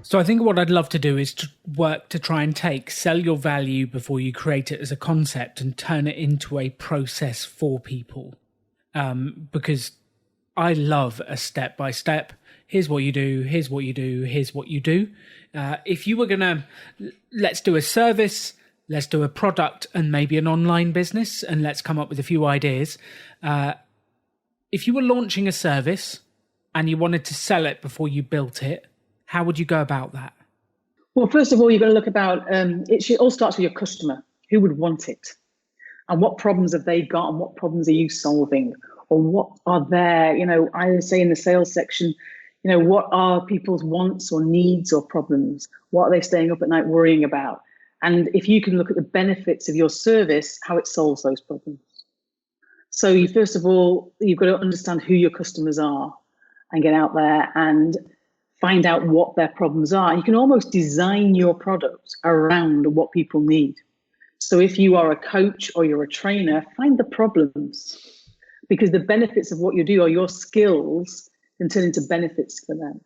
So I think what I'd love to do is to work to try and take sell your value before you create it as a concept and turn it into a process for people. Because I love a step by step. Here's what you do. Here's what you do. Here's what you do. If you were gonna, let's do a service, let's do a product, and maybe an online business, and let's come up with a few ideas. If you were launching a service and you wanted to sell it before you built it, how would you go about that? Well, first of all, you've got to look about, it all starts with your customer. Who would want it? And what problems have they got and what problems are you solving? Or what are their, I say in the sales section, what are people's wants or needs or problems? What are they staying up at night worrying about? And if you can look at the benefits of your service, how it solves those problems. So first of all, you've got to understand who your customers are and get out there and find out what their problems are. You can almost design your product around what people need. So if you are a coach or you're a trainer, find the problems, because the benefits of what you do or your skills can turn into benefits for them.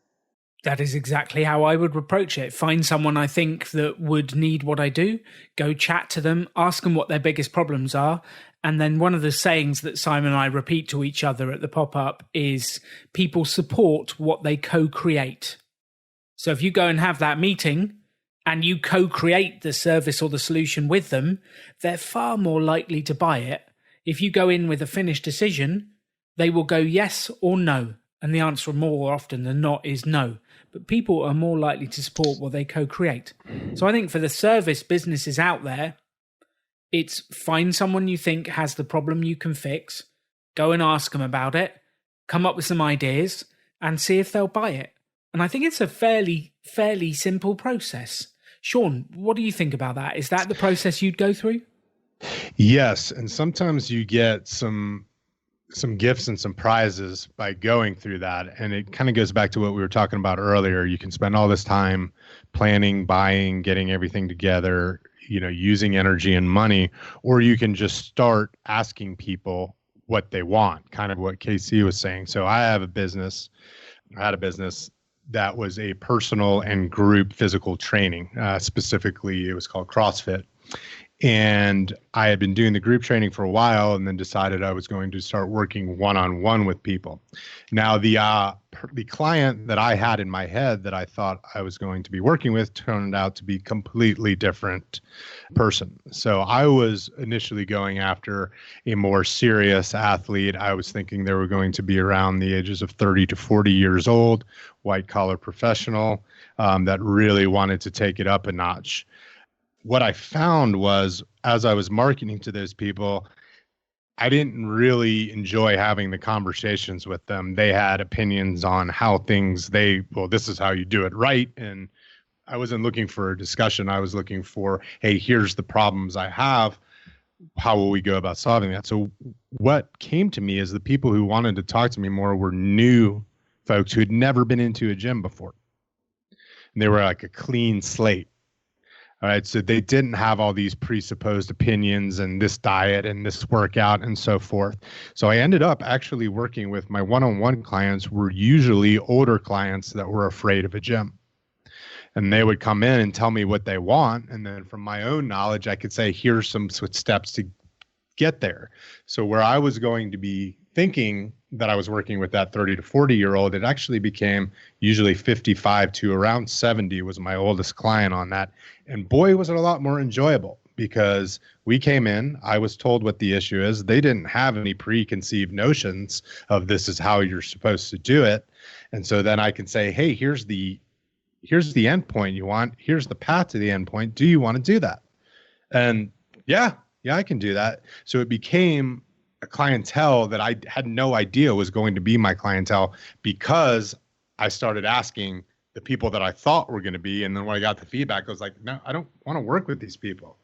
That is exactly how I would approach it. Find someone I think that would need what I do, go chat to them, ask them what their biggest problems are. And then one of the sayings that Simon and I repeat to each other at the pop-up is people support what they co-create. So if you go and have that meeting and you co-create the service or the solution with them, they're far more likely to buy it. If you go in with a finished decision, they will go yes or no. And the answer more often than not is no. But people are more likely to support what they co-create. So I think for the service businesses out there, it's find someone you think has the problem you can fix, go and ask them about it, come up with some ideas, and see if they'll buy it. And I think it's a fairly simple process. Sean, what do you think about that? Is that the process you'd go through? Yes, and sometimes you get some gifts and some prizes by going through that. And it kind of goes back to what we were talking about earlier. You can spend all this time planning, buying, getting everything together, using energy and money, or you can just start asking people what they want, kind of what KC was saying. So I had a business that was a personal and group physical training. Specifically, it was called CrossFit. And I had been doing the group training for a while and then decided I was going to start working one-on-one with people. Now, the client that I had in my head that I thought I was going to be working with turned out to be completely different person. So I was initially going after a more serious athlete. I was thinking they were going to be around the ages of 30 to 40 years old, white-collar professional that really wanted to take it up a notch. What I found was, as I was marketing to those people, I didn't really enjoy having the conversations with them. They had opinions on how this is how you do it right. And I wasn't looking for a discussion. I was looking for, hey, here's the problems I have. How will we go about solving that? So what came to me is the people who wanted to talk to me more were new folks who had never been into a gym before. And they were like a clean slate. All right. So they didn't have all these presupposed opinions and this diet and this workout and so forth. So I ended up actually working with my one-on-one clients were usually older clients that were afraid of a gym. And they would come in and tell me what they want. And then from my own knowledge, I could say, here's some steps to get there. So where I was going to be thinking that I was working with that 30 to 40-year-old, it actually became usually 55 to around 70 was my oldest client on that. And boy, was it a lot more enjoyable because we came in, I was told what the issue is. They didn't have any preconceived notions of this is how you're supposed to do it. And so then I can say, hey, here's the endpoint you want. Here's the path to the endpoint. Do you want to do that? And yeah, I can do that. So it became a clientele that I had no idea was going to be my clientele because I started asking the people that I thought were going to be. And then when I got the feedback, I was like, no, I don't want to work with these people.